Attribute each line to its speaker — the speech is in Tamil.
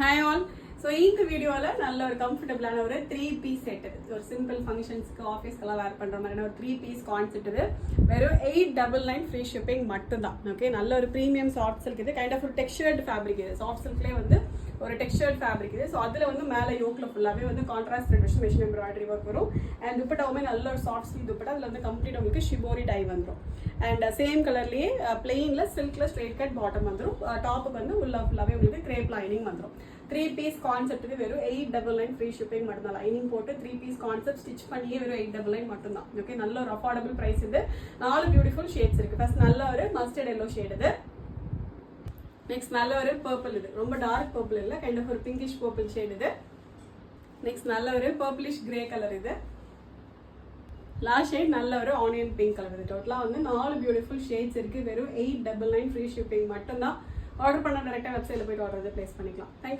Speaker 1: Hi all. ஸோ இந்த வீடியோவில் நல்ல ஒரு கம்ஃபர்டபுளான ஒரு 3 செட் இது. ஒரு சிம்பிள் ஃபங்க்ஷன்ஸ்க்கு ஆஃபீஸ்க்கெல்லாம் வேர் பண்ணுற மாதிரியான ஒரு 3 கான்செப்ட் இது. வெறும் 899 ஃப்ரீ ஷிப்பிங் மட்டும்தான். ஓகே, நல்ல ஒரு ப்ரீமியம் சாஃப்ட் சில்க் இது. கைண்ட் ஆஃப் ஒரு டெக்ஸ்சர்ட் ஃபேப்ரிக் இது. சாஃப்ட் சில்க்லேயே வந்து ஒரு டெக்ஸ்சர்ட் ஃபேப்ரிக் இது. ஸோ அதில் வந்து மேலே யோக்கில் ஃபுல்லாகவே வந்து கான்ட்ராஸ்ட் மிஷின் எம்ப்ராய்டரி ஒர்க் வரும். அண்ட் துப்பட்டாவுமே நல்ல ஒரு சாஃப்ட் சில்க் துப்பட்டா. அதில் வந்து கம்ப்ளீட் உங்களுக்கு ஷிபோரி டை வந்துடும். அண்ட் சேம் கலர்லேயே பிளெயினில் சில்கில் ஸ்ட்ரெயிட் கட் பாட்டம் வந்துடும். டாப்புக்கு வந்து உள்ள ஃபுல்லாகவே உங்களுக்கு கிரேப் லைனிங் வந்துடும். 3 கான்செப்ட்டுக்கு வெறும் 899 ஃப்ரீ ஷிப்பிங் மட்டும்தான். லைனிங் போட்டு 3 கான்செப்ட் ஸ்டிச் பண்ணியே வெறும் 899 மட்டும்தான். ஓகே, நல்ல ஒரு அஃபோர்டபுள் ப்ரைஸ் இது. 4 பியூட்டிஃபுல் ஷேட்ஸ் இருக்கு. ஃபர்ஸ்ட் நல்ல ஒரு மஸ்டர்ட் எல்லோ ஷேட் இது. நெக்ஸ்ட் நல்ல ஒரு பர்பிள் இது. ரொம்ப டார்க் பர்பிள் இல்லை, கைண்ட் ஆஃப் ஒரு பிங்கிஷ் பர்பிள் ஷேட் இது. நெக்ஸ்ட் நல்ல ஒரு பர்பிளிஷ் கிரே கலர் இது. லாஸ்ட் ஷேட் நல்ல ஒரு ஆனியன் பிங்க் கலர் இது. டோட்டலாக வந்து 4 பியூட்டிஃபுல் ஷேட்ஸ் இருக்கு. வெறும் 899 ஃப்ரீ ஷிப்பிங் மட்டும்தான். ஆர்டர் பண்ண டேரெக்டாக வெப்சைட்டில் போய்ட்டு ஆர்டர் பிளேஸ் பண்ணிக்கலாம். தேங்க்யூ.